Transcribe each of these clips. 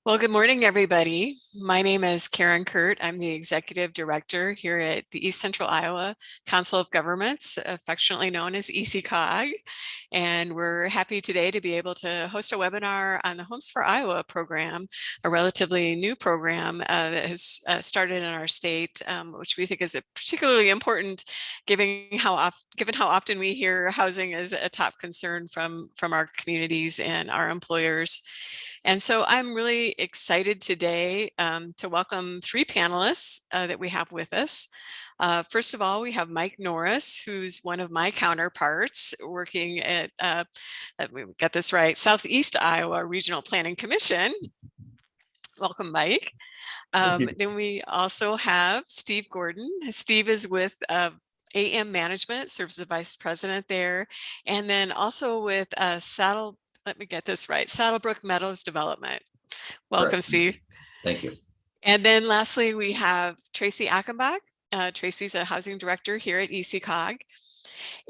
Well, good morning, everybody. My name is Karen Kurt. I'm the Executive Director here at the East Central Iowa Council of Governments, affectionately known as ECOG. And we're happy today to be able to host a webinar on the Homes for Iowa program, a relatively new program that has started in our state, which we think is particularly important given how often we hear housing is a top concern from our communities and our employers. And so I'm really excited today to welcome three panelists that we have with us. First of all, we have Mike Norris, who's one of my counterparts working at, let me get this right, Southeast Iowa Regional Planning Commission. Welcome, Mike. Then we also have Steve Gordon. Steve is with AM Management, serves as Vice President there, and then also with let me get this right, Saddlebrook Meadows Development. Welcome, Correct. Steve. Thank you. And then lastly, we have Tracy Achenbach. Tracy's a housing director here at ECOG.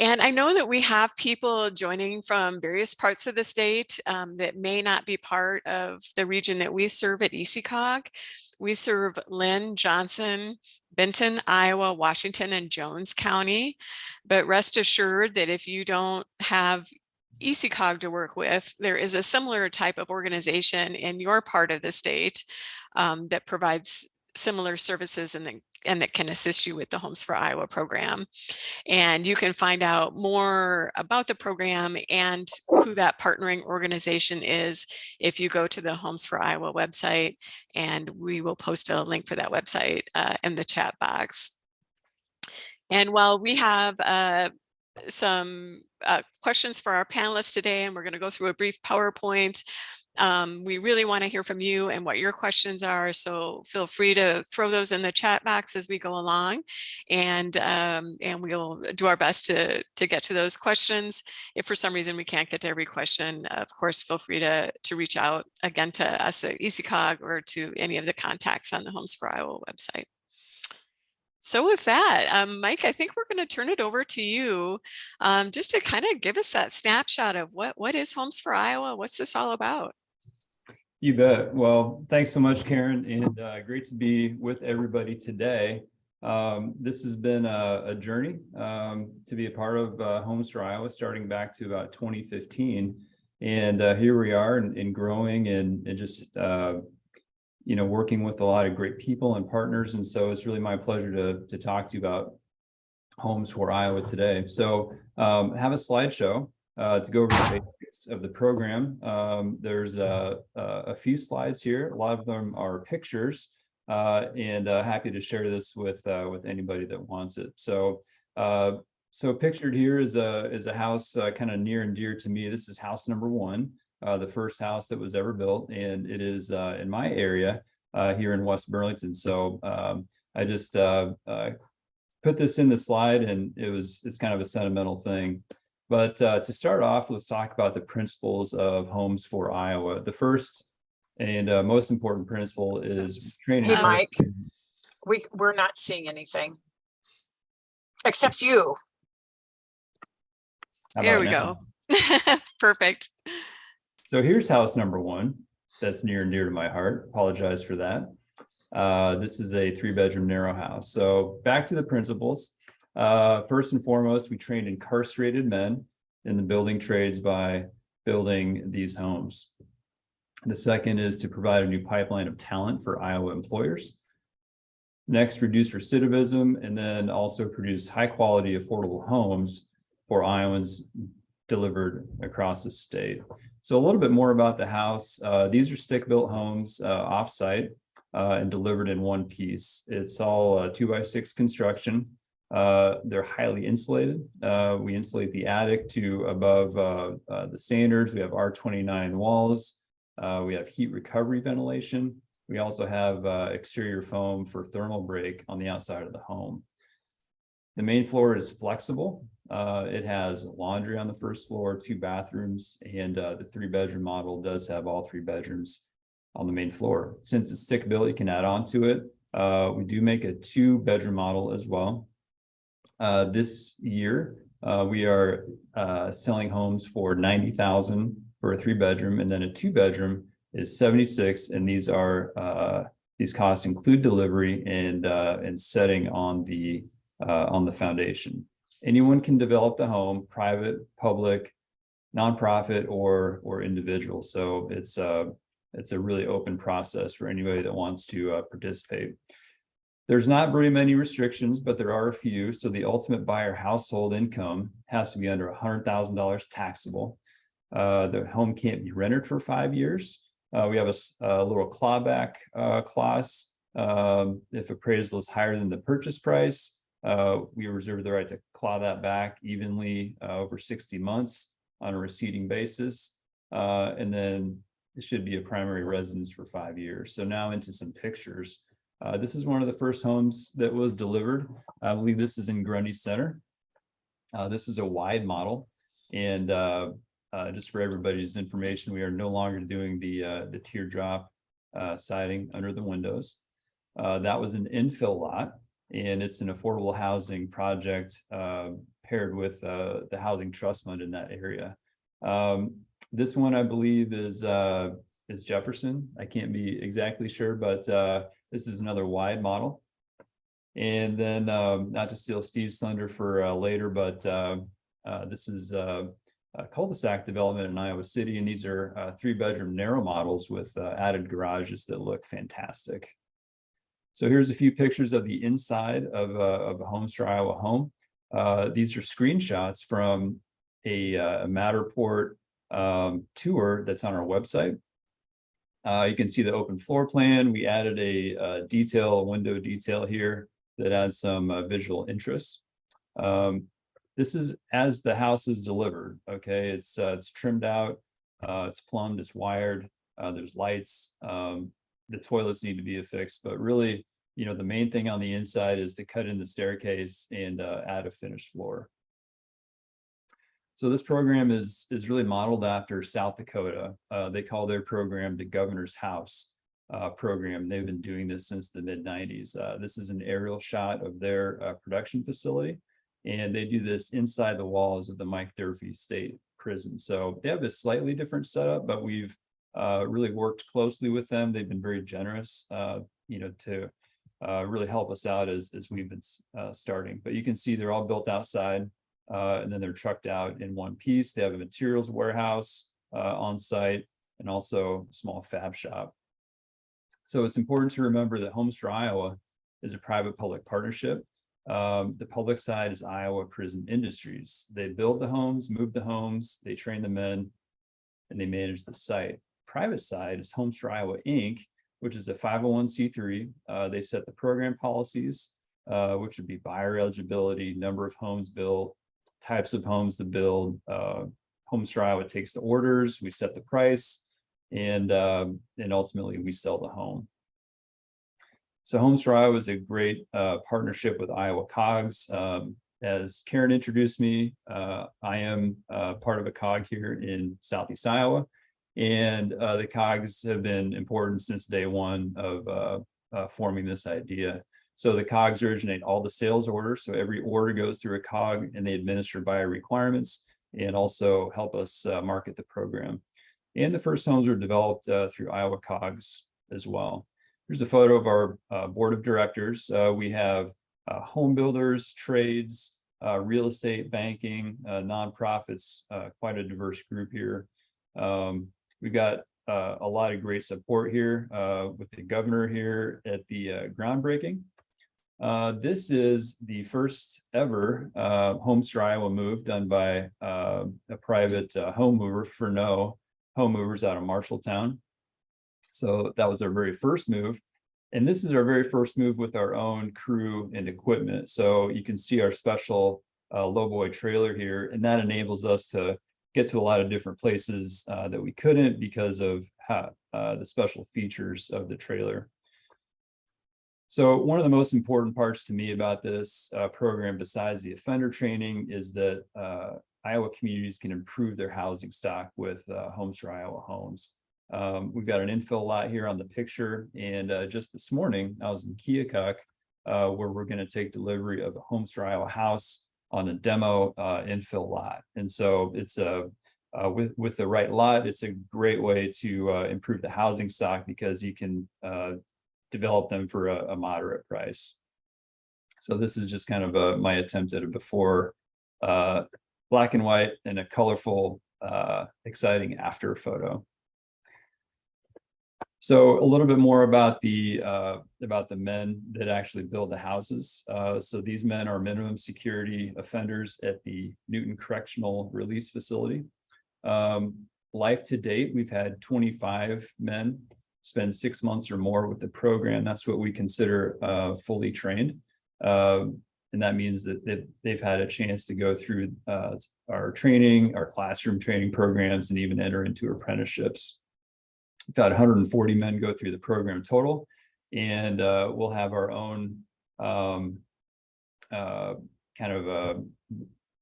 And I know that we have people joining from various parts of the state that may not be part of the region that we serve at ECOG. We serve Lynn, Johnson, Benton, Iowa, Washington, and Jones County. But rest assured that if you don't have ECOG to work with, there is a similar type of organization in your part of the state that provides similar services and that can assist you with the Homes for Iowa program. And you can find out more about the program and who that partnering organization is if you go to the Homes for Iowa website, and we will post a link for that website in the chat box. And while we have some questions for our panelists today, and we're going to go through a brief PowerPoint. We really want to hear from you and what your questions are, so feel free to throw those in the chat box as we go along, and we'll do our best to get to those questions. If for some reason we can't get to every question, of course, feel free to reach out again to us at ECOG or to any of the contacts on the Homes for Iowa website. So with that, Mike, I think we're going to turn it over to you just to kind of give us that snapshot of what is Homes for Iowa? What's this all about? You bet. Well, thanks so much, Karen, and great to be with everybody today. This has been a journey to be a part of Homes for Iowa, starting back to about 2015. And here we are and growing and just working with a lot of great people and partners. And so it's really my pleasure to talk to you about Homes for Iowa today. So have a slideshow to go over the basics of the program. There's a few slides here. A lot of them are pictures, and happy to share this with anybody that wants it. So pictured here is a house kind of near and dear to me. This is house number one. The first house that was ever built, and it is in my area here in West Burlington. So I just put this in the slide, and it's kind of a sentimental thing. But to start off, let's talk about the principles of Homes for Iowa. The first and most important principle is training. Hey, Mike, we're not seeing anything except you. There we go. Perfect. So here's house number one. That's near and dear to my heart. Apologize for that. This is a 3-bedroom narrow house. So back to the principles. First and foremost, we trained incarcerated men in the building trades by building these homes. The second is to provide a new pipeline of talent for Iowa employers. Next, reduce recidivism, and then also produce high quality, affordable homes for Iowans delivered across the state. So a little bit more about the house. These are stick-built homes off-site and delivered in one piece. It's all 2x6 construction. They're highly insulated. We insulate the attic to above the standards. We have R29 walls. We have heat recovery ventilation. We also have exterior foam for thermal break on the outside of the home. The main floor is flexible. It has laundry on the first floor, 2 bathrooms, and the 3-bedroom model does have all 3 bedrooms on the main floor. Since it's stick built, you can add on to it. We do make a 2-bedroom model as well. This year, we are selling homes for $90,000 for a 3-bedroom, and then a 2-bedroom is 76, and these costs include delivery and setting on the foundation. Anyone can develop the home, private, public, nonprofit, or individual. So it's a really open process for anybody that wants to participate. There's not very many restrictions, but there are a few. So the ultimate buyer household income has to be under $100,000 taxable. The home can't be rented for 5 years. We have a little clawback clause. If appraisal is higher than the purchase price, we reserve the right to claw that back evenly over 60 months on a receding basis. And then it should be a primary residence for 5 years. So now into some pictures. This is one of the first homes that was delivered. I believe this is in Grundy Center. This is a wide model. And just for everybody's information, we are no longer doing the teardrop siding under the windows. That was an infill lot, and it's an affordable housing project paired with the Housing Trust Fund in that area. This one, I believe, is Jefferson. I can't be exactly sure, but this is another wide model. And then, not to steal Steve's thunder for later, but this is a cul-de-sac development in Iowa City, and these are 3-bedroom narrow models with added garages that look fantastic. So here's a few pictures of the inside of a Homestar Iowa home. These are screenshots from a Matterport tour that's on our website. You can see the open floor plan. We added a window detail here that adds some visual interest. This is as the house is delivered. Okay, it's trimmed out, it's plumbed, it's wired. There's lights. The toilets need to be affixed, but really, the main thing on the inside is to cut in the staircase and add a finished floor. So this program is really modeled after South Dakota. They call their program the Governor's House program. They've been doing this since the mid-90s. This is an aerial shot of their production facility, and they do this inside the walls of the Mike Durfee State Prison. So they have a slightly different setup, but we've really worked closely with them. They've been very generous, to really help us out as we've been starting. But you can see they're all built outside. And then they're trucked out in one piece. They have a materials warehouse on site, and also a small fab shop. So it's important to remember that Homestar Iowa is a private-public partnership. The public side is Iowa Prison Industries. They build the homes, move the homes, they train the men, and they manage the site. Private side is Homestar Iowa Inc., which is a 501c3. They set the program policies, which would be buyer eligibility, number of homes built, types of homes to build. Homestar Iowa takes the orders, we set the price, and ultimately we sell the home. So Homestar Iowa is a great partnership with Iowa COGS. As Karen introduced me, I am part of a COG here in Southeast Iowa, and the COGS have been important since day one of forming this idea. So the COGS originate all the sales orders. So every order goes through a COG, and they administer buyer requirements and also help us market the program. And the first homes were developed through Iowa COGS as well. Here's a photo of our board of directors. We have home builders, trades, real estate, banking, nonprofits, quite a diverse group here. We've got a lot of great support here with the governor here at the groundbreaking. This is the first ever Homestar Iowa move done by a private home mover, Furneaux Home Movers out of Marshalltown. So that was our very first move. And this is our very first move with our own crew and equipment. So you can see our special lowboy trailer here, and that enables us to get to a lot of different places that we couldn't because of the special features of the trailer. So one of the most important parts to me about this program, besides the offender training, is that Iowa communities can improve their housing stock with Homestar Iowa homes. We've got an infill lot here on the picture, and just this morning I was in Keokuk, where we're going to take delivery of a Homestar Iowa house on a demo infill lot. And so it's with the right lot, it's a great way to improve the housing stock because you can develop them for a moderate price. So this is just kind of my attempt at a before black and white and a colorful, exciting after photo. So a little bit more about the men that actually build the houses. So these men are minimum security offenders at the Newton Correctional Release Facility. Life to date, we've had 25 men spend 6 months or more with the program. That's what we consider fully trained. And that means that they've had a chance to go through our training, our classroom training programs, and even enter into apprenticeships. We've had 140 men go through the program total, and we'll have our own kind of a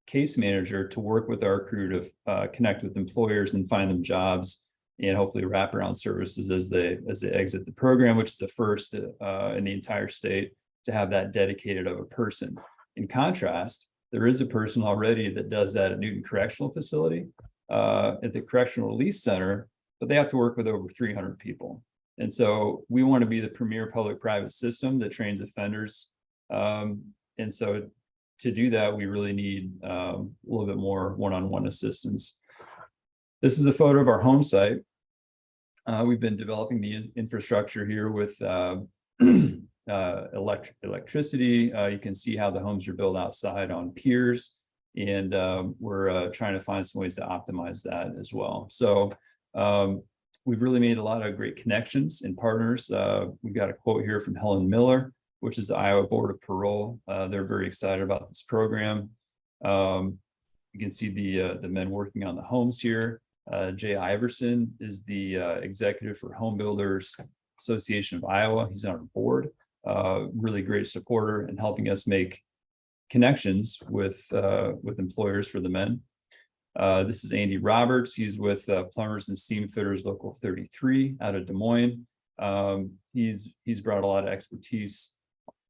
case manager to work with our crew to connect with employers and find them jobs, and hopefully wraparound services as they exit the program, which is the first in the entire state to have that dedicated of a person. In contrast, there is a person already that does that at Newton Correctional Facility, at the Correctional Release Center, but they have to work with over 300 people. And so we want to be the premier public-private system that trains offenders. And so to do that, we really need a little bit more one-on-one assistance. This is a photo of our home site. We've been developing the infrastructure here with electricity. You can see how the homes are built outside on piers, and we're trying to find some ways to optimize that as well. So we've really made a lot of great connections and partners. We've got a quote here from Helen Miller, which is the Iowa Board of Parole. They're very excited about this program. You can see the men working on the homes here. Jay Iverson is the executive for Home Builders Association of Iowa. He's on our board. Really great supporter and helping us make connections with employers for the men. This is Andy Roberts. He's with Plumbers and Steam Fitters Local 33 out of Des Moines. He's brought a lot of expertise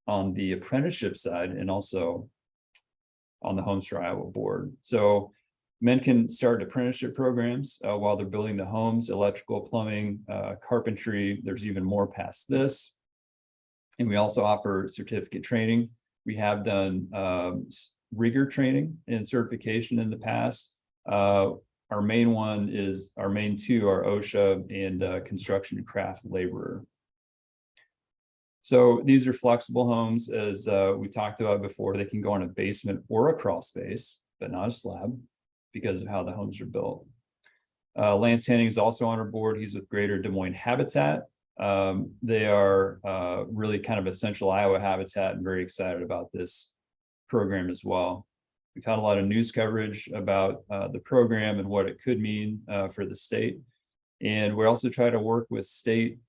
on the apprenticeship side and also on the Homes for Iowa board. So men can start apprenticeship programs while they're building the homes, electrical, plumbing, carpentry. There's even more past this. And we also offer certificate training. We have done rigor training and certification in the past. Our main two are OSHA and construction and craft laborer. So these are flexible homes, as we talked about before. They can go on a basement or a crawl space, but not a slab, because of how the homes are built. Lance Henning is also on our board. He's with Greater Des Moines Habitat. They are really kind of a central Iowa habitat and very excited about this program as well. We've had a lot of news coverage about the program and what it could mean for the state. And we also try to work with state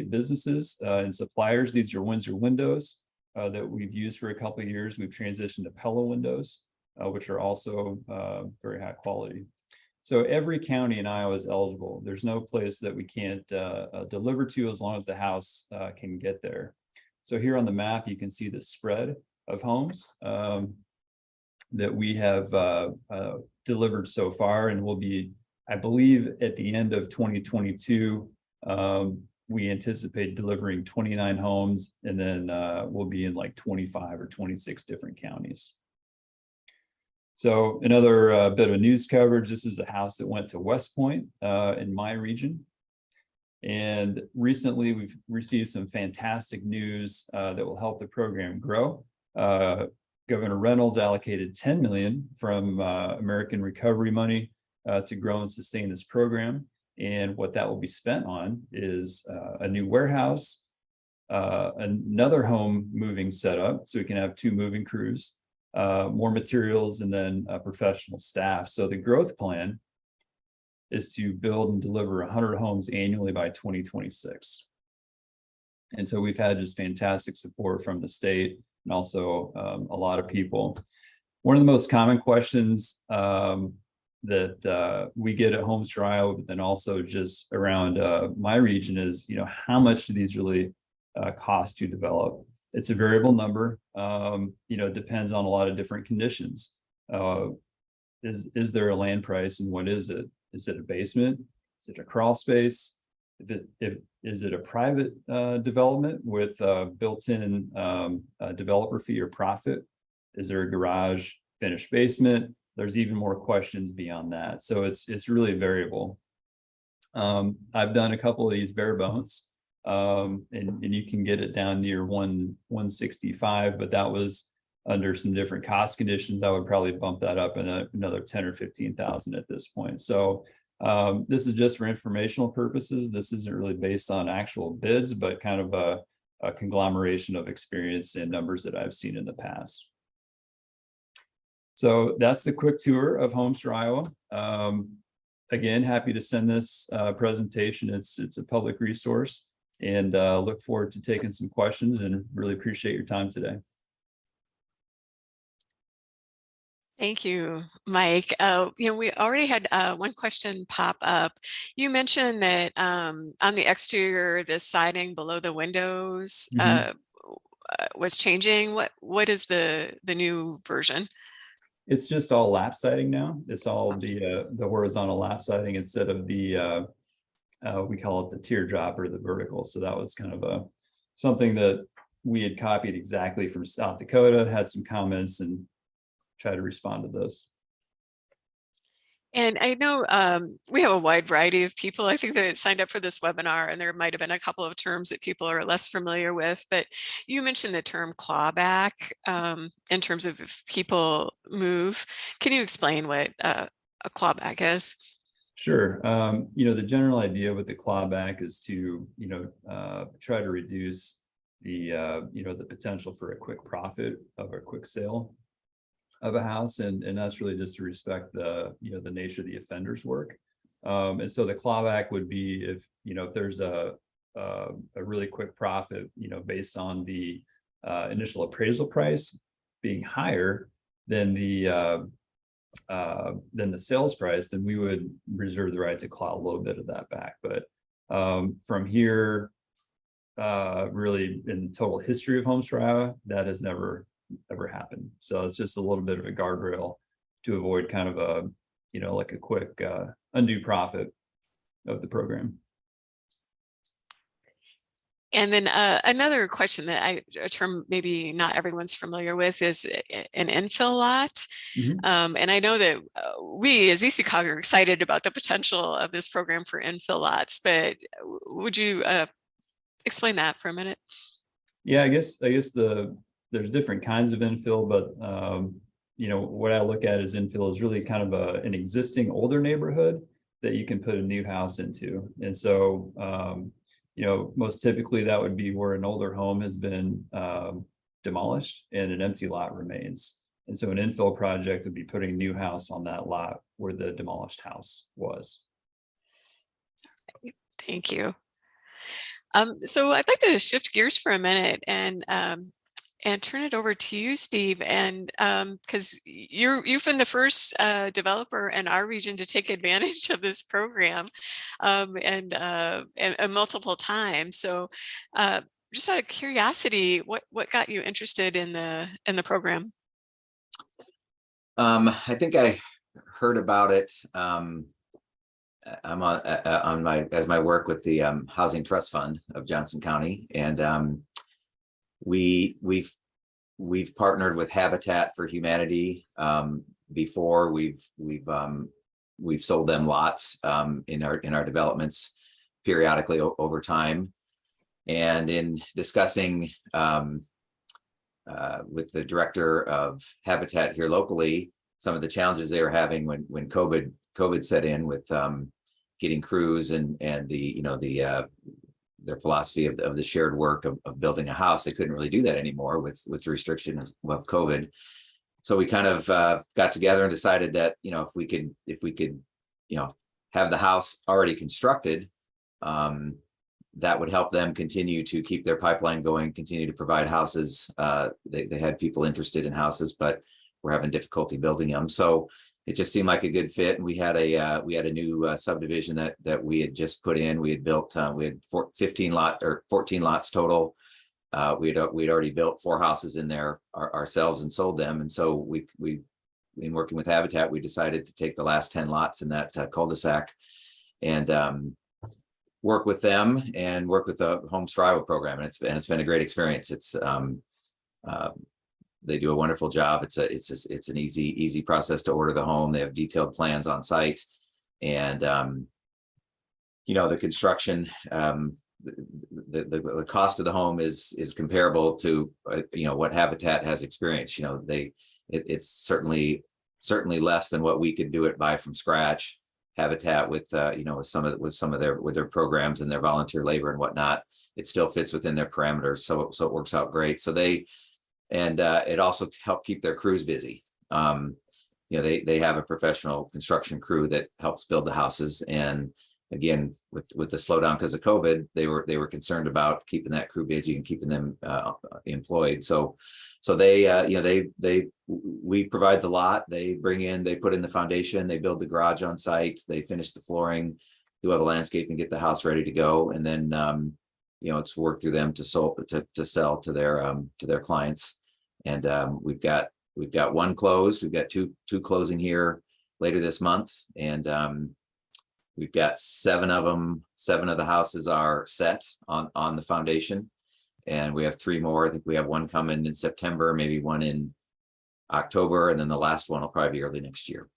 businesses and suppliers. These are Windsor windows that we've used for a couple of years. We've transitioned to Pella windows, which are also very high quality. So every county in Iowa is eligible. There's no place that we can't deliver to as long as the house can get there. So here on the map, you can see the spread of homes that we have delivered so far, and will be, I believe, at the end of 2022, we anticipate delivering 29 homes, and then we'll be in like 25 or 26 different counties. So another bit of news coverage. This is a house that went to West Point in my region. And recently we've received some fantastic news that will help the program grow. Governor Reynolds allocated $10 million from American Recovery money to grow and sustain this program. And what that will be spent on is a new warehouse, another home moving setup, so we can have 2 moving crews, more materials, and then professional staff. So the growth plan is to build and deliver 100 homes annually by 2026. And so we've had just fantastic support from the state and also a lot of people. One of the most common questions that we get at Homes for Iowa, but then also just around my region is, how much do these really cost to develop? It's a variable number. It depends on a lot of different conditions. is there a land price and what is it? Is it a basement? Is it a crawl space? If is it a private development with built-in developer fee or profit? Is there a garage, finished basement? There's even more questions beyond that. So it's really variable. I've done a couple of these bare bones, and you can get it down near 165, but that was under some different cost conditions. I would probably bump that up another 10 or 15,000 at this point. So this is just for informational purposes. This isn't really based on actual bids, but kind of a conglomeration of experience and numbers that I've seen in the past. So that's the quick tour of Homes for Iowa. Again, happy to send this presentation. It's a public resource, and look forward to taking some questions, and really appreciate your time today. Thank you, Mike. We already had one question pop up. You mentioned that on the exterior, the siding below the windows was changing. What is the new version? It's just all lap siding now. It's all the horizontal lap siding instead of the we call it the teardrop or the vertical. So that was kind of something that we had copied exactly from South Dakota, had some comments, and try to respond to those. And I know we have a wide variety of people, I think, that signed up for this webinar, and there might have been a couple of terms that people are less familiar with, but you mentioned the term clawback in terms of if people move. Can you explain what a clawback is? Sure. The general idea with the clawback is to, try to reduce the, the potential for a quick profit of a quick sale of a house, and that's really just to respect the the nature of the offender's work. And so the clawback would be if if there's a really quick profit based on the initial appraisal price being higher than the sales price, then we would reserve the right to claw a little bit of that back. But from here, really in the total history of Homes for Iowa, that has never happened. So it's just a little bit of a guardrail to avoid kind of a like a quick undue profit of the program. And then another question that a term maybe not everyone's familiar with is an infill lot. And I know that we as ECOG are excited about the potential of this program for infill lots, but would you explain that for a minute? Yeah, I guess there's different kinds of infill, but what I look at as infill is really kind of an existing older neighborhood that you can put a new house into. And so most typically that would be where an older home has been demolished and an empty lot remains. And so an infill project would be putting a new house on that lot where the demolished house was. Thank you. So I'd like to shift gears for a minute and turn it over to you, Steve. And because you've been the first developer in our region to take advantage of this program, and multiple times. So just out of curiosity, what got you interested in the program? I think I heard about it. I'm on my work with the Housing Trust Fund of Johnson County, and we've partnered with Habitat for Humanity before. We've sold them lots in our developments periodically over time, and in discussing with the director of Habitat here locally some of the challenges they were having when COVID set in with getting crews and their philosophy of the shared work of building a house. They couldn't really do that anymore with the restriction of COVID. So we kind of got together and decided that if we could have the house already constructed, that would help them continue to keep their pipeline going, continue to provide houses. They had people interested in houses, but were having difficulty building them. So it just seemed like a good fit. And we had a new subdivision that we had just put in. We had built, we had 14 lots total. We'd already built 4 houses in there ourselves and sold them. And so we in working with Habitat, we decided to take the last 10 lots in that cul-de-sac and work with them and work with the Home Survival Program. And it's been a great experience. They do a wonderful job. It's an easy process to order the home. They have detailed plans on site, and the construction, the cost of the home is comparable to what Habitat has experienced. It's certainly less than what we could do it by from scratch. Habitat with some of their programs and their volunteer labor and whatnot, it still fits within their parameters, so it works out great. So it also helped keep their crews busy. They have a professional construction crew that helps build the houses, and again, with the slowdown because of COVID, they were concerned about keeping that crew busy and keeping them employed. So we provide the lot, they put in the foundation, they build the garage on site, they finish the flooring, do have a landscape and get the house ready to go, and then it's work through them to sell to their clients. And we've got one close, we've got two closing here later this month, and we've got 7 of them. 7 of the houses are set on the foundation, and we have 3 more. I think we have one coming in September, maybe one in October, and then the last one will probably be early next year.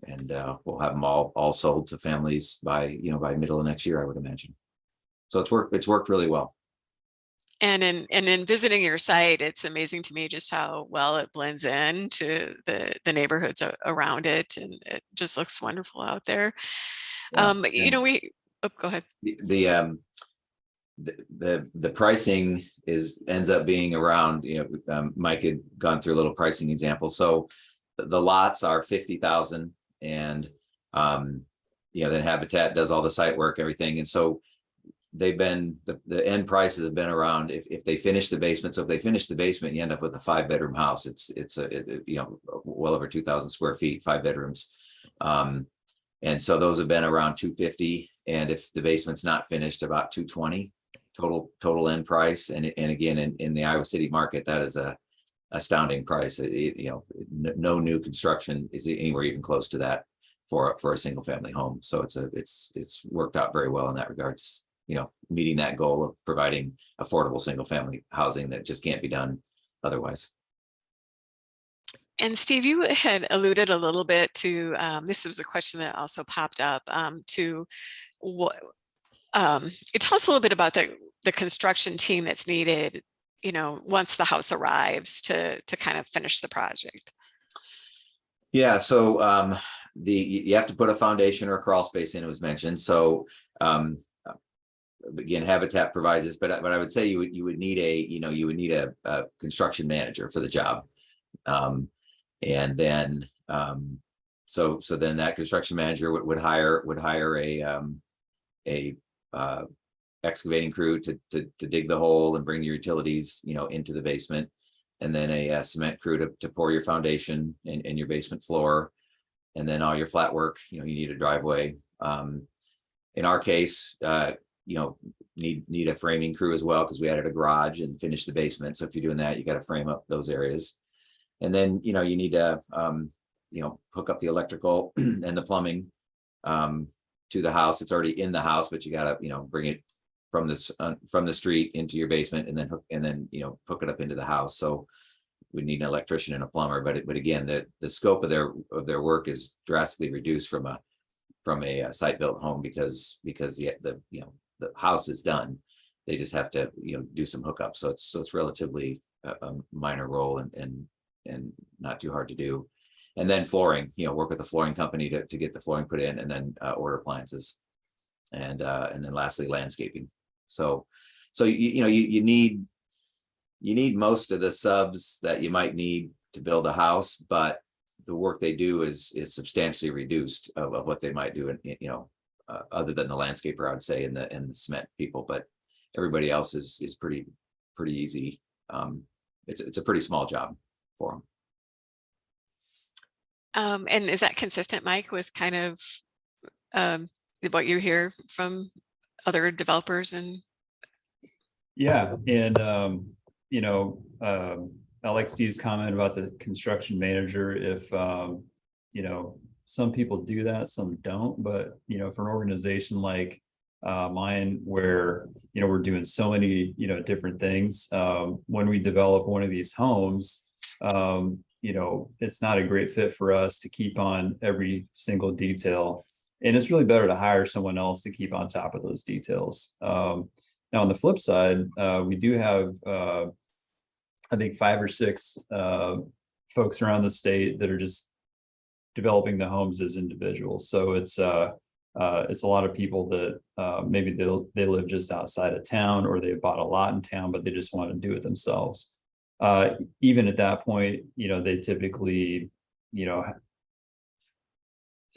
And we'll have them all sold to families by middle of next year, I would imagine. So it's worked really well. And in visiting your site, it's amazing to me just how well it blends in to the neighborhoods around it, and it just looks wonderful out there. Yeah. Go ahead. The pricing ends up being around, Mike had gone through a little pricing example. So the lots are 50,000, and then Habitat does all the site work, everything. And so they've been, the end prices have been around, if they finish the basement. So if they finish the basement, you end up with a 5-bedroom house. It's well over 2,000 square feet, 5 bedrooms. And so those have been around 250. And if the basement's not finished, about 220 total end price. And again, in the Iowa City market, that is a astounding price. No new construction is anywhere even close to that for a single family home. So it's worked out very well in that regards, meeting that goal of providing affordable single family housing that just can't be done otherwise. And Steve, you had alluded a little bit to, this was a question that also popped up, to what, tell us a little bit about the construction team that's needed, once the house arrives to kind of finish the project. Yeah, so you have to put a foundation or a crawl space in, it was mentioned. So again, Habitat provides this, but I would say you would need a construction manager for the job. And then so then that construction manager would hire a excavating crew to dig the hole and bring your utilities into the basement, and then a cement crew to pour your foundation and your basement floor, and then all your flat work. You need a driveway. In our case, need a framing crew as well, because we added a garage and finished the basement. So if you're doing that, you got to frame up those areas. And then, you need to, hook up the electrical and the plumbing to the house. It's already in the house, but you got to, bring it from the street into your basement, and then hook it up into the house. So we need an electrician and a plumber. But again, the scope of their work is drastically reduced from a site built home, because the house is done. They just have to do some hookups. So it's relatively a minor role and not too hard to do. And then flooring, work with the flooring company to get the flooring put in, and then order appliances, and then lastly landscaping. So you need most of the subs that you might need to build a house, but the work they do is substantially reduced of what they might do, other than the landscaper, I would say, and the cement people. But everybody else is pretty easy. It's a pretty small job for them. And is that consistent, Mike, with kind of what you hear from other developers? And Yeah, and I like Steve's comment about the construction manager. If, some people do that, some don't, but, for an organization like mine, where, we're doing so many, different things, when we develop one of these homes, it's not a great fit for us to keep on every single detail. And it's really better to hire someone else to keep on top of those details. Now, on the flip side, we do have, I think, 5 or 6 folks around the state that are just developing the homes as individuals. So it's a lot of people that maybe they live just outside of town, or they bought a lot in town, but they just want to do it themselves. Even at that point, they typically,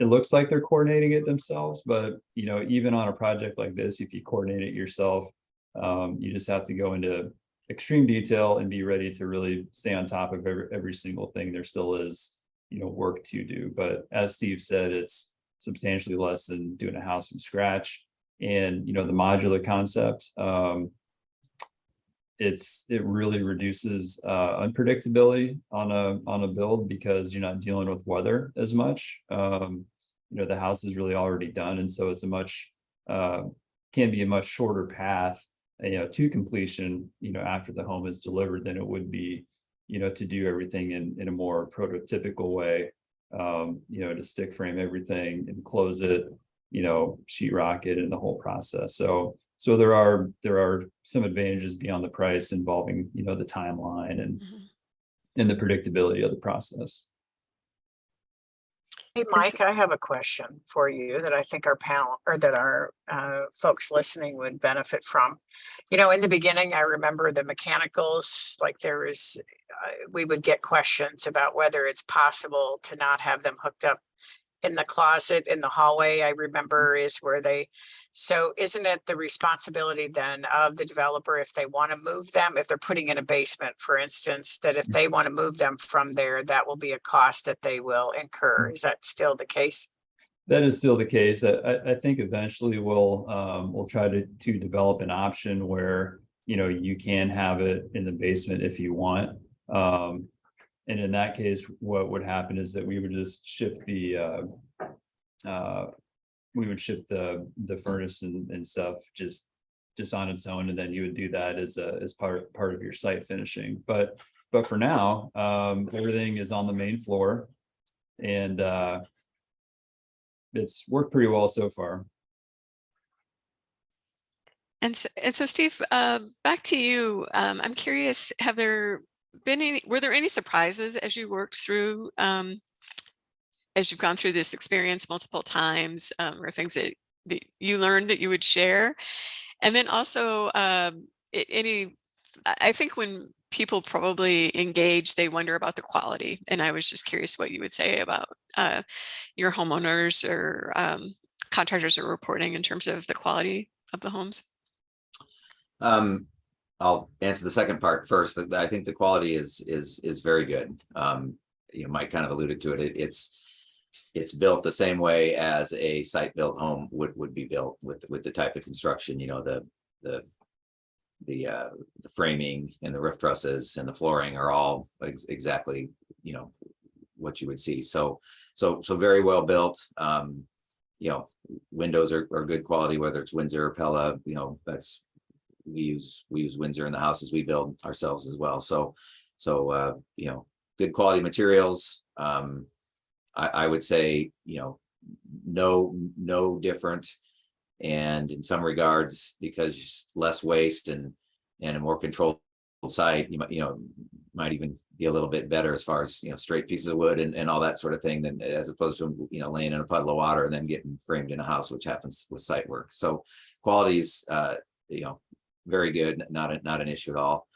it looks like they're coordinating it themselves, but, even on a project like this, if you coordinate it yourself, you just have to go into extreme detail and be ready to really stay on top of every single thing. There still is, work to do. But as Steve said, it's substantially less than doing a house from scratch. And, the modular concept, it really reduces unpredictability on a build, because you're not dealing with weather as much. The house is really already done, and so it's can be a much shorter path to completion after the home is delivered, than it would be to do everything in a more prototypical way, to stick frame everything and close it, sheetrock it, and the whole process. So there are some advantages beyond the price, involving the timeline and the predictability of the process. Hey, Mike, I have a question for you that I think our panel, or that our folks listening would benefit from. In the beginning, I remember the mechanicals, like we would get questions about whether it's possible to not have them hooked up in the closet in the hallway. I remember is where so isn't it the responsibility then of the developer, if they want to move them, if they're putting in a basement, for instance, that if they want to move them from there, that will be a cost that they will incur? Is that still the case? That is still the case. I think eventually we'll try to develop an option where, you can have it in the basement if you want. And in that case, what would happen is that we would just ship the furnace and stuff just on its own, and then you would do that as part of your site finishing. But for now, everything is on the main floor, and it's worked pretty well so far. And so Steve, back to you. I'm curious, were there any surprises as you worked through, as you've gone through this experience multiple times, or things that you learned that you would share? And then also, I think when people probably engage, they wonder about the quality. And I was just curious what you would say about your homeowners or contractors are reporting in terms of the quality of the homes. I'll answer the second part first. I think the quality is very good. Mike kind of alluded to it. It's built the same way as a site built home would be built, with the type of construction. The framing and the roof trusses and the flooring are all exactly what you would see. So very well built. Windows are good quality, whether it's Windsor or Pella. We use Windsor in the houses we build ourselves as well. So good quality materials. I would say, no different. And in some regards, because less waste and a more controlled site, might even be a little bit better as far as, straight pieces of wood and all that sort of thing, than as opposed to, laying in a puddle of water and then getting framed in a house, which happens with site work. So quality's, very good, not an issue at all.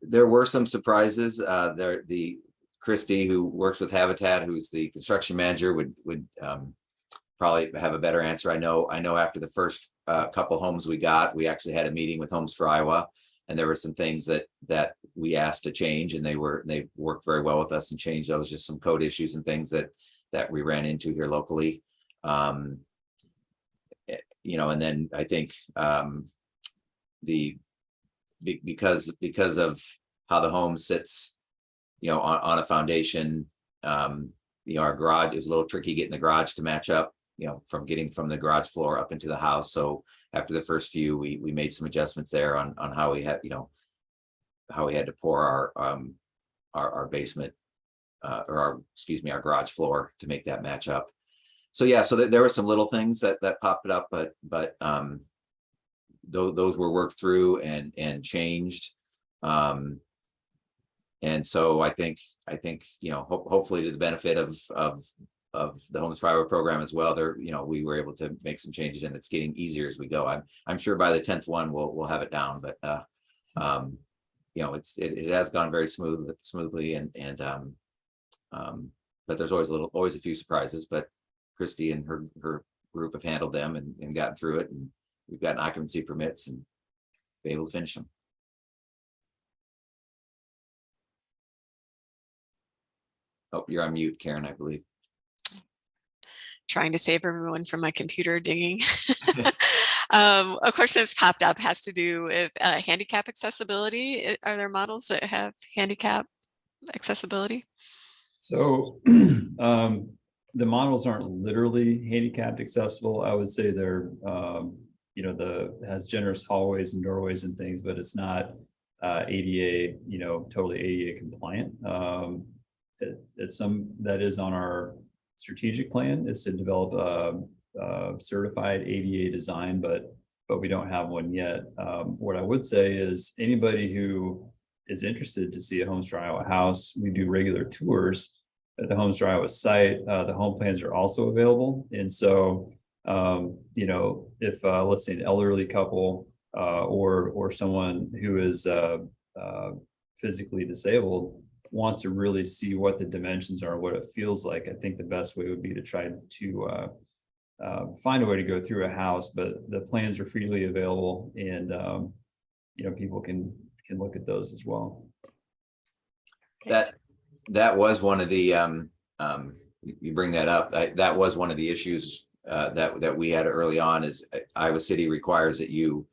There were some surprises. The Christy, who works with Habitat, who's the construction manager, would probably have a better answer. I know after the first couple homes we actually had a meeting with Homes for Iowa, and there were some things that we asked to change, and they worked very well with us and changed those. Just some code issues and things that we ran into here locally. And then I think because of how the home sits, on a foundation. Our garage is a little tricky getting the garage to match up, from getting from the garage floor up into the house. So after the first few, we made some adjustments there on how we had, how we had to pour our basement, our garage floor to make that match up. So yeah, so there were some little things that popped up, but those were worked through and changed. And so I think, hopefully to the benefit of the Homes for Iowa program as well, we were able to make some changes, and it's getting easier as we go. I'm sure by the 10th one we'll have it down, but it has gone very smoothly, but there's always a few surprises, but Christy and her group have handled them and gotten through it, and we've gotten occupancy permits and been able to finish them. Oh, you're on mute, Karen, I believe. Trying to save everyone from my computer dinging. A question that's popped up has to do with handicap accessibility. Are there models that have handicap accessibility? So the models aren't literally handicapped accessible. I would say they're, has generous hallways and doorways and things, but it's not ADA, totally ADA compliant. It's some that is on our strategic plan, is to develop a certified ADA design, but we don't have one yet. What I would say is anybody who is interested to see a Homes for Iowa house, we do regular tours at the Homes for Iowa site. The home plans are also available. And so, if let's say an elderly couple or someone who is physically disabled wants to really see what the dimensions are, what it feels like, I think the best way would be to try to find a way to go through a house, but the plans are freely available, and people can look at those as well. That was one of the you bring that up. That was one of the issues that we had early on, is Iowa City requires that you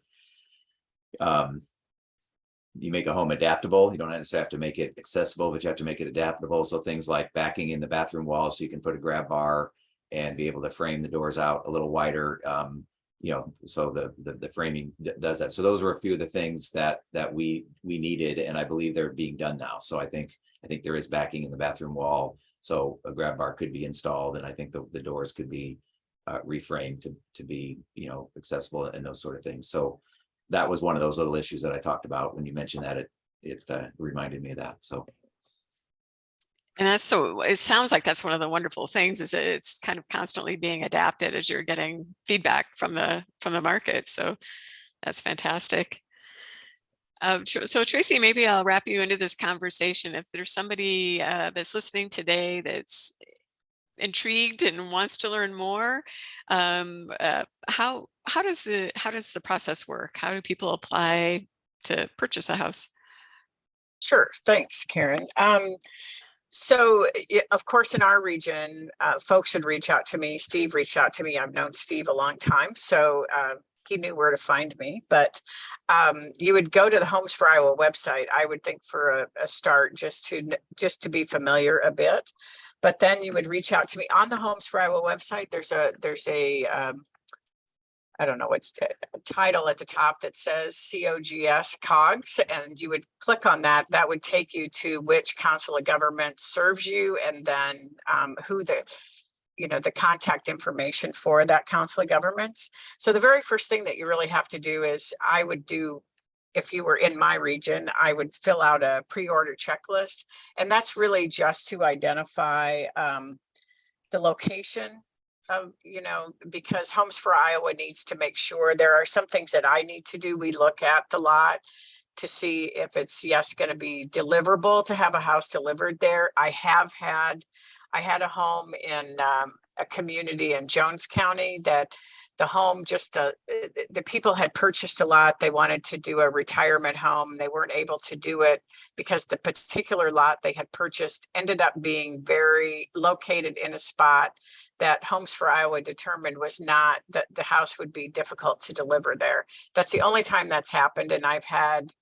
make a home adaptable. You don't necessarily have to make it accessible, but you have to make it adaptable. So things like backing in the bathroom wall, so you can put a grab bar and be able to frame the doors out a little wider. So the framing does that. So those were a few of the things that we needed, and I believe they're being done now. So I think there is backing in the bathroom wall, so a grab bar could be installed, and I think the doors could be reframed to be accessible and those sort of things. So that was one of those little issues that I talked about when you mentioned that. It reminded me of that. So. And it sounds like that's one of the wonderful things, is that it's kind of constantly being adapted as you're getting feedback from the market. So that's fantastic. So Tracy, maybe I'll wrap you into this conversation. If there's somebody that's listening today that's intrigued and wants to learn more, how does the process work? How do people apply to purchase a house? Sure. Thanks, Karen. So of course, in our region, folks would reach out to me. Steve reached out to me. I've known Steve a long time, so he knew where to find me. But you would go to the Homes for Iowa website, I would think, for a start, just to be familiar a bit. But then you would reach out to me on the Homes for Iowa website. There's a I don't know what's a title at the top that says COGS, and you would click on that. That would take you to which council of government serves you, and then who the contact information for that council of government. So the very first thing that you really have to do is, I would do, if you were in my region, I would fill out a pre-order checklist, and that's really just to identify the location of, because Homes for Iowa needs to make sure there are some things that I need to do. We look at the lot to see if it's going to be deliverable to have a house delivered there. I had a home in a community in Jones County that the home, just the people had purchased a lot. They wanted to do a retirement home. They weren't able to do it because the particular lot they had purchased ended up being very located in a spot that Homes for Iowa determined was not, that the house would be difficult to deliver there. That's the only time that's happened. And I've had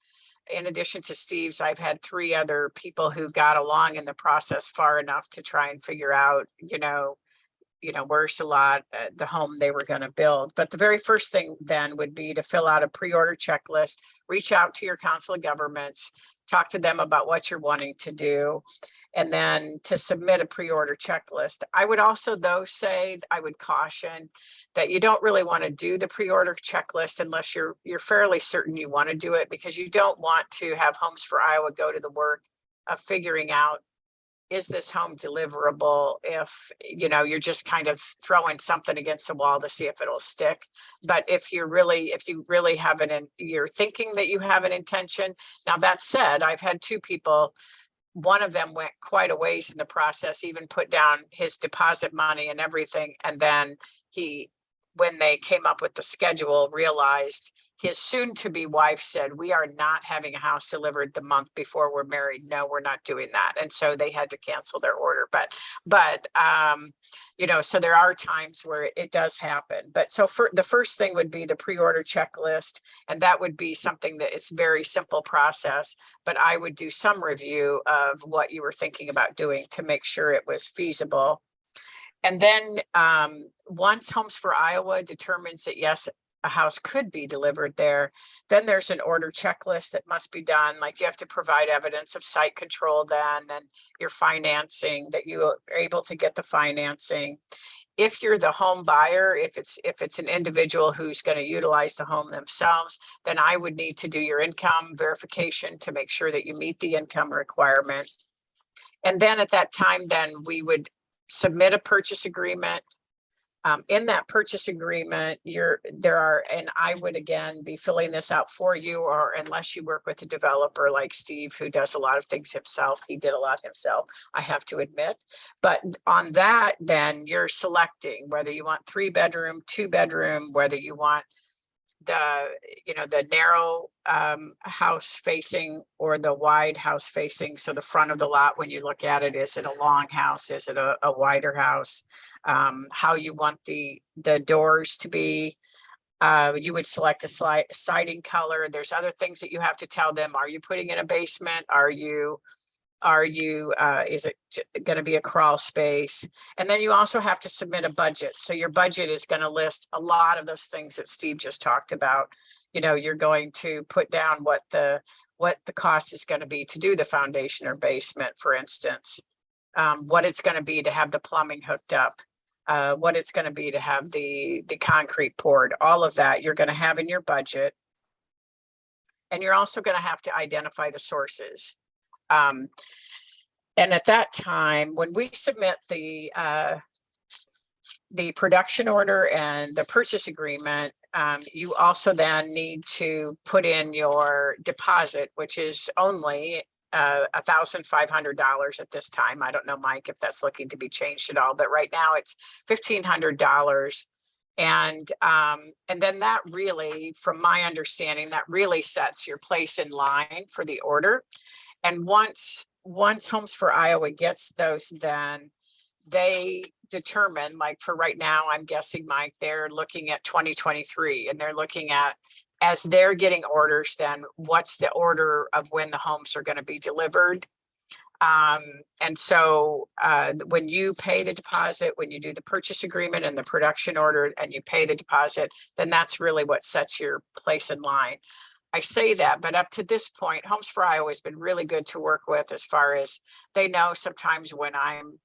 in addition to Steve's, I've had 3 other people who got along in the process far enough to try and figure out, where's the home they were going to build. But the very first thing then would be to fill out a pre-order checklist, reach out to your council of governments, talk to them about what you're wanting to do, and then to submit a pre-order checklist. I would also, though, say I would caution that you don't really want to do the pre-order checklist unless you're fairly certain you want to do it, because you don't want to have Homes for Iowa go to the work of figuring out, is this home deliverable, if you're just kind of throwing something against the wall to see if it'll stick. But if you really have you're thinking that you have an intention. Now, that said, I've had 2 people, one of them went quite a ways in the process, even put down his deposit money and everything, and then when they came up with the schedule, realized his soon-to-be wife said, "We are not having a house delivered the month before we're married. No, we're not doing that." And so they had to cancel their order. But so there are times where it does happen. But so the first thing would be the pre-order checklist, and that would be something that it's very simple process. But I would do some review of what you were thinking about doing to make sure it was feasible. And then once Homes for Iowa determines that, yes, a house could be delivered there, then there's an order checklist that must be done. Like, you have to provide evidence of site control then, and your financing, that you are able to get the financing. If you're the home buyer, if it's an individual who's going to utilize the home themselves, then I would need to do your income verification to make sure that you meet the income requirement. And then at that time, then we would submit a purchase agreement. In that purchase agreement, and I would again be filling this out for you, or unless you work with a developer like Steve, who does a lot of things himself. He did a lot himself, I have to admit. But on that, then you're selecting whether you want 3-bedroom, 2-bedroom, whether you want the narrow house facing or the wide house facing. So the front of the lot, when you look at it, is it a long house? Is it a wider house? How you want the doors to be. You would select a siding color. There's other things that you have to tell them. Are you putting in a basement? Is it going to be a crawl space? And then you also have to submit a budget. So your budget is going to list a lot of those things that Steve just talked about. You're going to put down what the cost is going to be to do the foundation or basement, for instance, what it's going to be to have the plumbing hooked up, what it's going to be to have the concrete poured. All of that you're going to have in your budget. And you're also going to have to identify the sources. And at that time, when we submit the production order and the purchase agreement, you also then need to put in your deposit, which is only $1,500 at this time. I don't know, Mike, if that's looking to be changed at all, but right now it's $1,500. And then that really, from my understanding, that really sets your place in line for the order. And once Homes for Iowa gets those, then they determine, like for right now, I'm guessing, Mike, they're looking at 2023, and they're looking at, as they're getting orders, then what's the order of when the homes are going to be delivered. And so when you pay the deposit, when you do the purchase agreement and the production order and you pay the deposit, then that's really what sets your place in line. I say that, but up to this point, Homes for Iowa has been really good to work with, as far as they know sometimes when I'm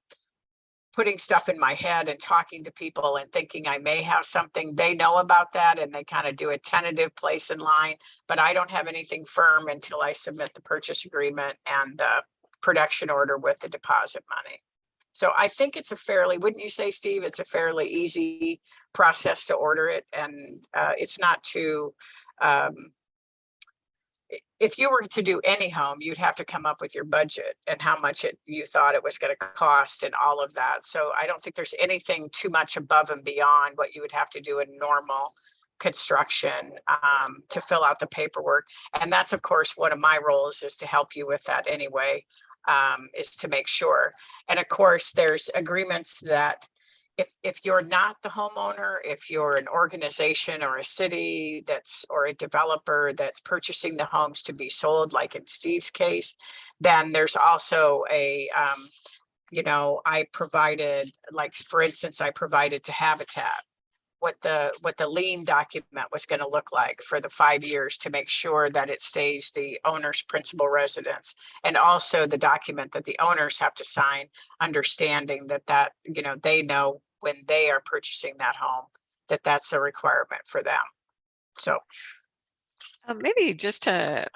putting stuff in my head and talking to people and thinking I may have something, they know about that, and they kind of do a tentative place in line. But I don't have anything firm until I submit the purchase agreement and the production order with the deposit money. So I think it's wouldn't you say, Steve, it's a fairly easy process to order it, and it's not too, if you were to do any home, you'd have to come up with your budget and how much you thought it was going to cost and all of that. So I don't think there's anything too much above and beyond what you would have to do in normal construction to fill out the paperwork. And that's, of course, one of my roles, is to help you with that anyway, is to make sure. And of course, there's agreements that if you're not the homeowner, if you're an organization or a city or a developer that's purchasing the homes to be sold, like in Steve's case, then there's also a, I provided, like, for instance, I provided to Habitat what the lien document was going to look like for the 5 years to make sure that it stays the owner's principal residence, and also the document that the owners have to sign, understanding that they know when they are purchasing that home that that's a requirement for them. So Maybe just to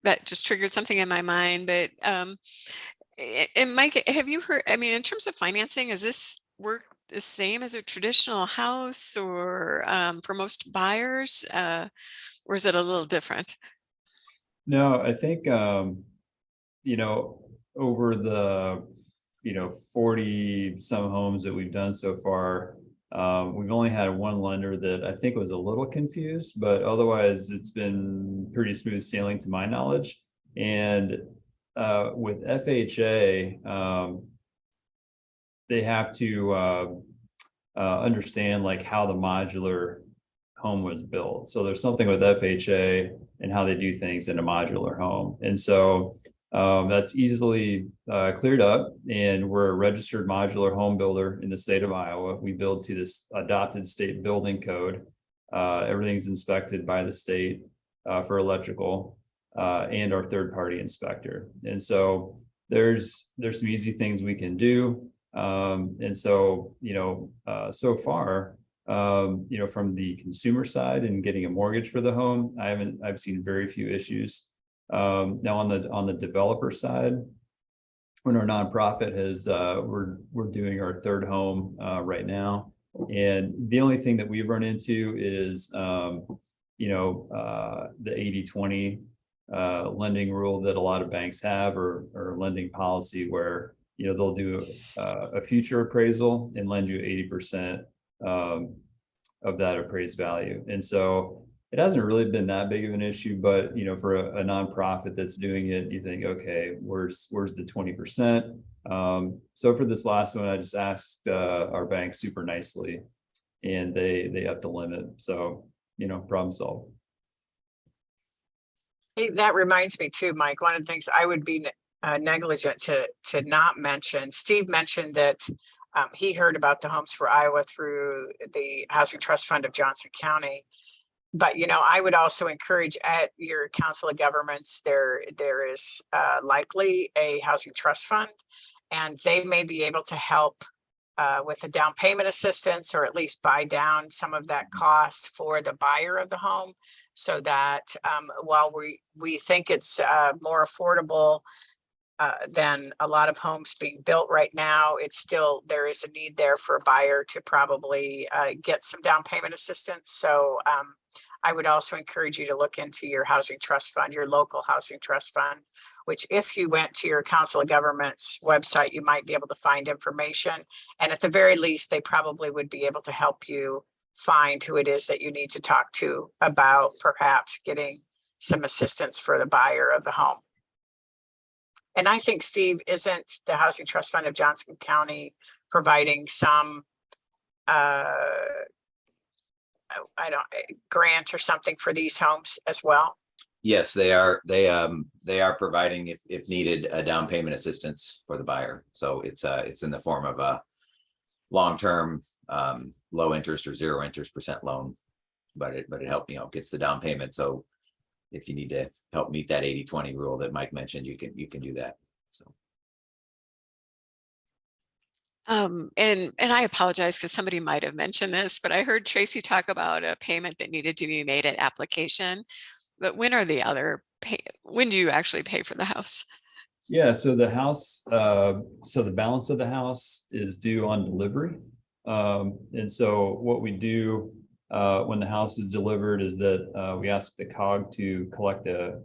that just triggered something in my mind, but and Mike, have you heard, I mean, in terms of financing, is this work the same as a traditional house, or for most buyers, or is it a little different? No, I think, over the, 40 some homes that we've done so far, we've only had one lender that I think was a little confused, but otherwise it's been pretty smooth sailing to my knowledge. And with FHA, they have to understand like how the modular home was built. So there's something with FHA and how they do things in a modular home. And so that's easily cleared up, and we're a registered modular home builder in the state of Iowa. We build to this adopted state building code. Everything's inspected by the state for electrical and our third-party inspector. And so there's some easy things we can do. And so, so far, from the consumer side and getting a mortgage for the home, I've seen very few issues. Now on the developer side, when our nonprofit we're doing our third home right now, and the only thing that we've run into is the 80-20 lending rule that a lot of banks have, or lending policy, where they'll do a future appraisal and lend you 80% of that appraised value. And so it hasn't really been that big of an issue, but for a nonprofit that's doing it, you think, okay, where's the 20%? So for this last one, I just asked our bank super nicely, and they upped the limit. So problem solved. hey, that reminds me too, Mike, one of the things I would be negligent to not mention. Steve mentioned that he heard about the Homes for Iowa through the Housing Trust Fund of Johnson County. But I would also encourage, at your council of governments, there is likely a housing trust fund, and they may be able to help with a down payment assistance, or at least buy down some of that cost for the buyer of the home, so that while we think it's more affordable than a lot of homes being built right now, it's still, there is a need there for a buyer to probably get some down payment assistance. So I would also encourage you to look into your housing trust fund, your local housing trust fund, which, if you went to your council of governments website, you might be able to find information. And at the very least, they probably would be able to help you find who it is that you need to talk to about perhaps getting some assistance for the buyer of the home. And I think, Steve, isn't the Housing Trust Fund of Johnson County providing some grant or something for these homes as well? Yes, they are. They are providing, if needed, a down payment assistance for the buyer. So it's in the form of a long-term low interest or 0% loan, but it gets the down payment. So if you need to help meet that 80-20 rule that Mike mentioned, you can do that. So. And I apologize because somebody might have mentioned this, but I heard Tracy talk about a payment that needed to be made at application. But when are the other when do you actually pay for the house? Yeah, so the house, so the balance of the house is due on delivery. And so what we do when the house is delivered is that we ask the COG to collect the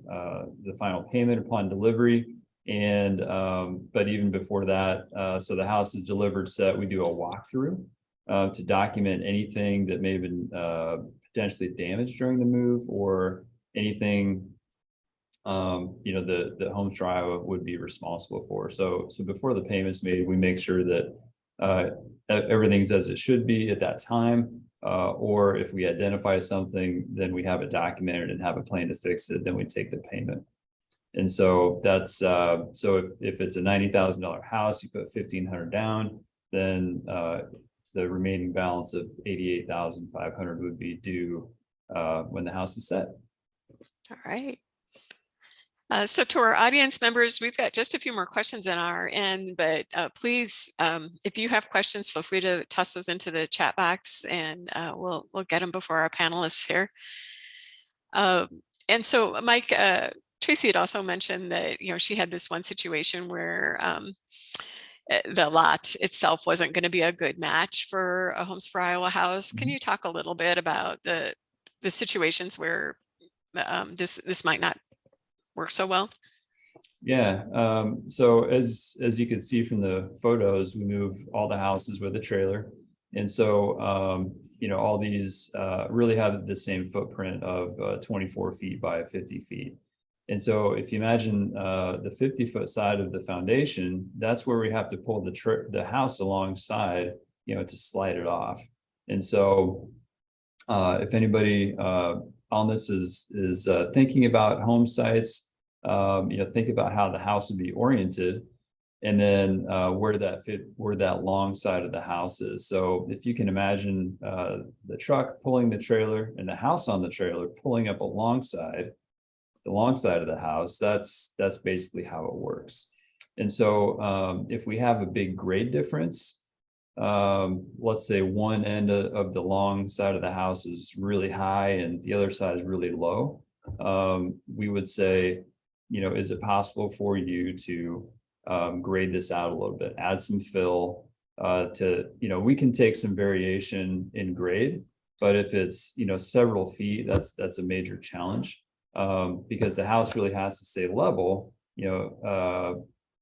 final payment upon delivery. And but even before that, so the house is delivered set, we do a walkthrough to document anything that may have been potentially damaged during the move, or anything the Homes for Iowa would be responsible for. So before the payment's made, we make sure that everything's as it should be at that time. Or if we identify something, then we have it documented and have a plan to fix it, then we take the payment. And so that's, so if it's a $90,000 house, you put 1,500 down, then the remaining balance of 88,500 would be due when the house is set. All right. So to our audience members, we've got just a few more questions on our end, but please, if you have questions, feel free to toss those into the chat box, and we'll get them before our panelists here. And so, Mike, Tracy had also mentioned that she had this one situation where the lot itself wasn't going to be a good match for a Homes for Iowa house. Can you talk a little bit about the situations where this might not work so well? Yeah. So as you can see from the photos, we move all the houses with a trailer. And so, all these really have the same footprint of 24 feet by 50 feet. And so if you imagine the 50-foot side of the foundation, that's where we have to pull the house alongside, to slide it off. And so if anybody on this is thinking about home sites, think about how the house would be oriented, and then where that long side of the house is. So if you can imagine the truck pulling the trailer and the house on the trailer pulling up alongside the long side of the house, that's basically how it works. And so if we have a big grade difference, let's say one end of the long side of the house is really high and the other side is really low, we would say, is it possible for you to grade this out a little bit, add some fill we can take some variation in grade, but if it's, several feet, that's a major challenge, because the house really has to stay level,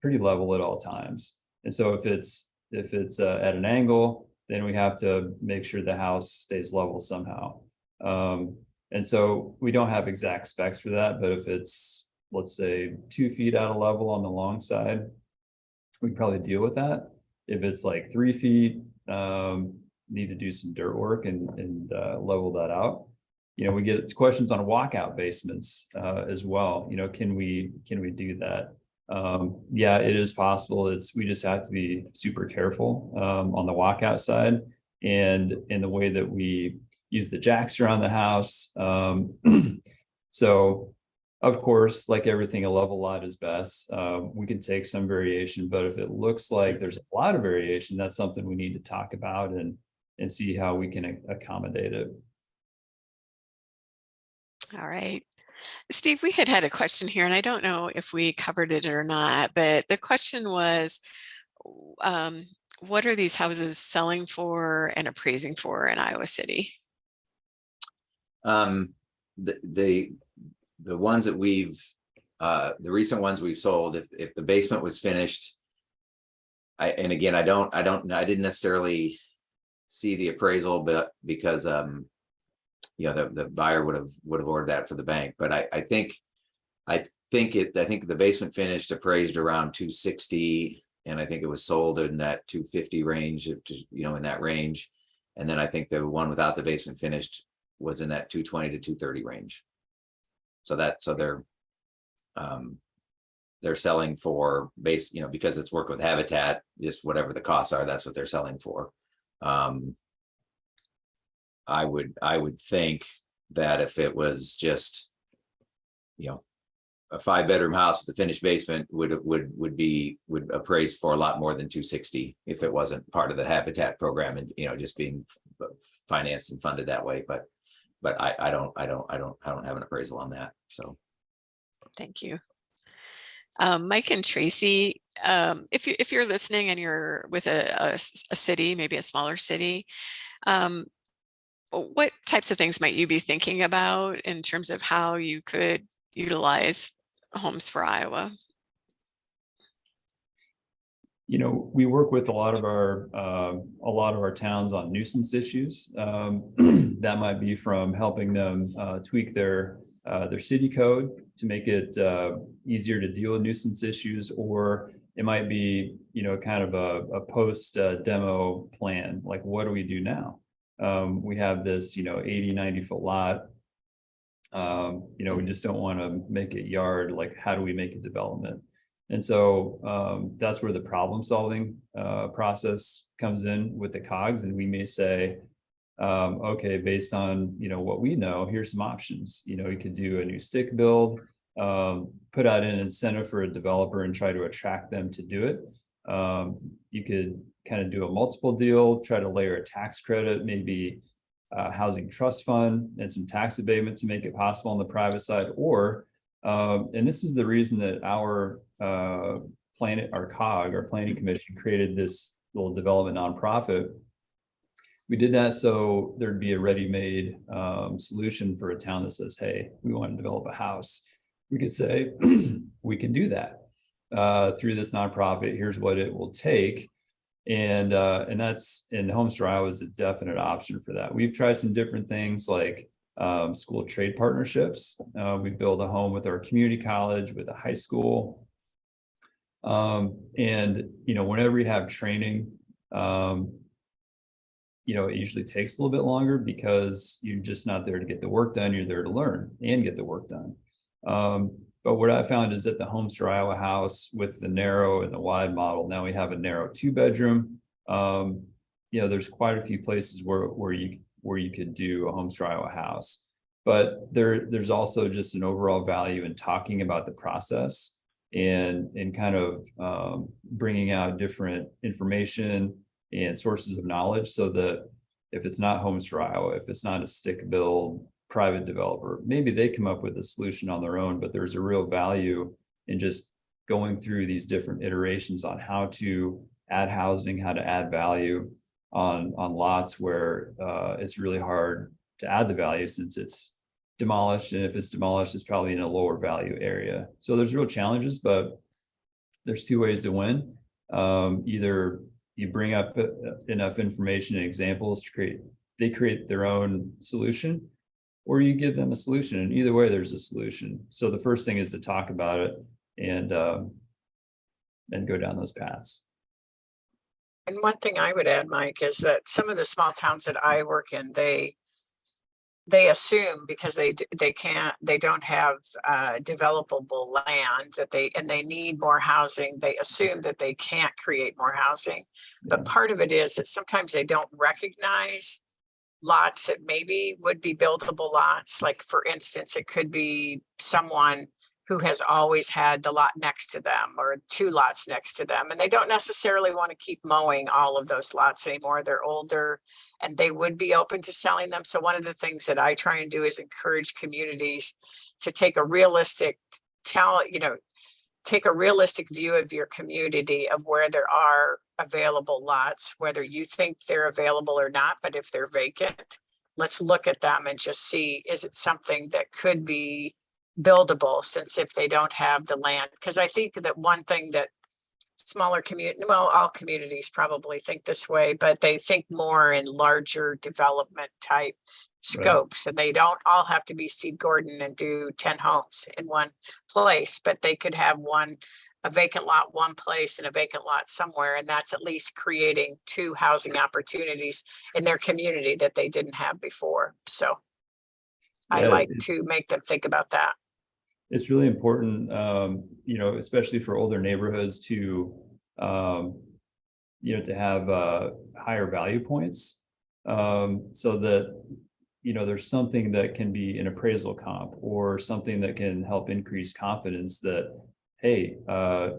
pretty level at all times. And so if it's at an angle, then we have to make sure the house stays level somehow. And so we don't have exact specs for that, but if it's, let's say 2 feet out of level on the long side, we probably deal with that. If it's like 3 feet, need to do some dirt work and level that out. We get questions on walkout basements as well. Can we do that? Yeah, it is possible. We just have to be super careful on the walkout side and in the way that we use the jacks around the house. So of course, like everything, a level lot is best. We can take some variation, but if it looks like there's a lot of variation, that's something we need to talk about and see how we can accommodate it. All right. Steve, we had a question here, and I don't know if we covered it or not, but the question was, what are these houses selling for and appraising for in Iowa City? The ones that the recent ones we've sold, if the basement was finished, I didn't necessarily see the appraisal, but because the buyer would have ordered that for the bank. But I think the basement finished appraised around 260, and I think it was sold in that 250 range, in that range. And then I think the one without the basement finished was in that 220 to 230 range. So they're selling for because it's work with Habitat, just whatever the costs are, that's what they're selling for. I would think that if it was just, a 5-bedroom house with a finished basement would appraise for a lot more than 260 if it wasn't part of the Habitat program and, just being financed and funded that way. But I don't have an appraisal on that. So. Thank you. Mike and Tracy, if you're listening and you're with a city, maybe a smaller city, what types of things might you be thinking about in terms of how you could utilize Homes for Iowa? We work with a lot of our towns on nuisance issues. That might be from helping them tweak their city code to make it easier to deal with nuisance issues, or it might be, kind of a post demo plan. Like, what do we do now? We have this, 80, 90 foot lot. We just don't want to make it yard. Like, how do we make a development? And so that's where the problem solving process comes in with the cogs. And we may say, okay, based on, what we know, here's some options. You could do a new stick build, put out an incentive for a developer and try to attract them to do it. You could kind of do a multiple deal, try to layer a tax credit, maybe housing trust fund and some tax abatement to make it possible on the private side. Or, and this is the reason that our planning commission created this little development nonprofit. We did that so there'd be a ready-made solution for a town that says, hey, we want to develop a house. We could say, we can do that through this nonprofit. Here's what it will take. And that's, in Homestar Iowa is a definite option for that. We've tried some different things like school trade partnerships. We build a home with our community college, with a high school. Whenever you have training, it usually takes a little bit longer because you're just not there to get the work done. You're there to learn and get the work done. But what I found is that the Homestar Iowa house with the narrow and the wide model, now we have a narrow 2-bedroom. There's quite a few places where you could do a Homestar Iowa house, but there's also just an overall value in talking about the process and kind of bringing out different information and sources of knowledge, so that if it's not Homestar Iowa, if it's not a stick build private developer, maybe they come up with a solution on their own, but there's a real value in just going through these different iterations on how to add housing, how to add value on lots where it's really hard to add the value since it's demolished. And if it's demolished, it's probably in a lower value area. So there's real challenges, but there's 2 ways to win. Either you bring up enough information and examples to create their own solution, or you give them a solution. And either way, there's a solution. So the first thing is to talk about it and go down those paths. And one thing I would add, Mike, is that some of the small towns that I work in, they assume because they don't have developable land that they need more housing. They assume that they can't create more housing. But part of it is that sometimes they don't recognize lots that maybe would be buildable lots. Like, for instance, it could be someone who has always had the lot next to them or 2 lots next to them, and they don't necessarily want to keep mowing all of those lots anymore. They're older and they would be open to selling them. So one of the things that I try and do is encourage communities to take a realistic view of your community, of where there are available lots, whether you think they're available or not. But if they're vacant, let's look at them and just see, is it something that could be buildable, since if they don't have the land. Because I think that one thing that smaller all communities probably think this way, but they think more in larger development type scopes. Right. And they don't all have to be Steve Gordon and do 10 homes in one place, but they could have a vacant lot one place and a vacant lot somewhere, and that's at least creating 2 housing opportunities in their community that they didn't have before. So I like to make them think about that. It's really important, especially for older neighborhoods to have higher value points, so that, there's something that can be an appraisal comp or something that can help increase confidence that, hey,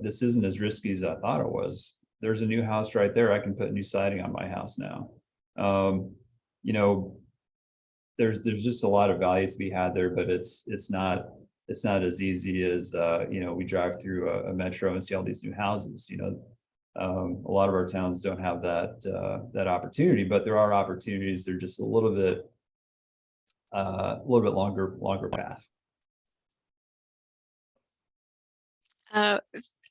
this isn't as risky as I thought it was. There's a new house right there. I can put new siding on my house now. There's just a lot of value to be had there, but it's not as easy as, we drive through a metro and see all these new houses. A lot of our towns don't have that opportunity, but there are opportunities. They're just a little bit longer path.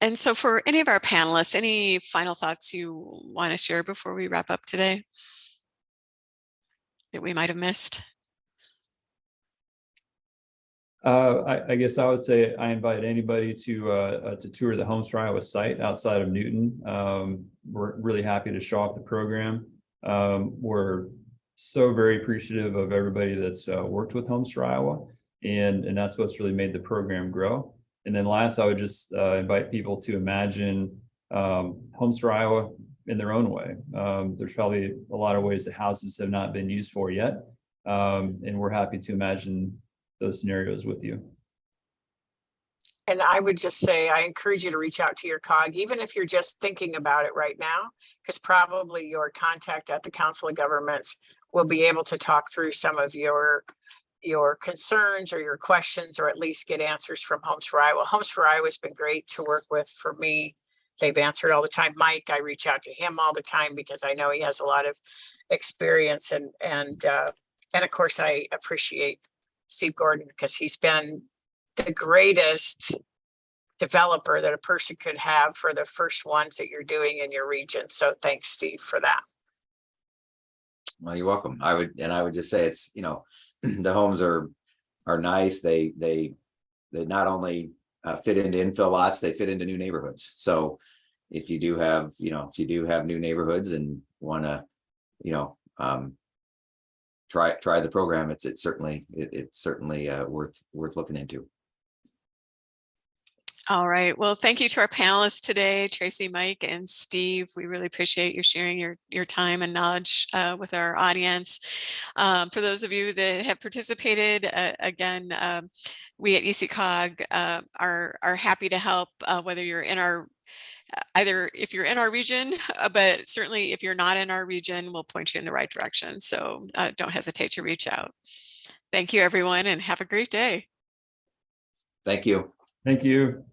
And so for any of our panelists, any final thoughts you want to share before we wrap up today that we might have missed? I guess I would say I invite anybody to tour the Homes for Iowa site outside of Newton. We're really happy to show off the program. We're so very appreciative of everybody that's worked with Homes for Iowa, and that's what's really made the program grow. And then last, I would just invite people to imagine Homes for Iowa in their own way. There's probably a lot of ways that houses have not been used for yet, and we're happy to imagine those scenarios with you. And I would just say, I encourage you to reach out to your COG, even if you're just thinking about it right now, because probably your contact at the Council of Governments will be able to talk through some of your concerns or your questions, or at least get answers from Homes for Iowa. Homes for Iowa has been great to work with for me. They've answered all the time. Mike, I reach out to him all the time because I know he has a lot of experience, and of course I appreciate Steve Gordon because he's been the greatest developer that a person could have for the first ones that you're doing in your region. So thanks, Steve, for that. Well, you're welcome. I would just say it's, you know, the homes are nice. They not only fit into infill lots, they fit into new neighborhoods. So if you do have, you know, if you do have new neighborhoods and want to, you know, try the program, it's certainly worth looking into. All right. Well, thank you to our panelists today, Tracy, Mike, and Steve. We really appreciate you sharing your time and knowledge with our audience. For those of you that have participated, again, we at ECOG are happy to help, whether you're in our either if you're in our region, but certainly if you're not in our region, we'll point you in the right direction. So don't hesitate to reach out. Thank you, everyone, and have a great day. Thank you. Thank you.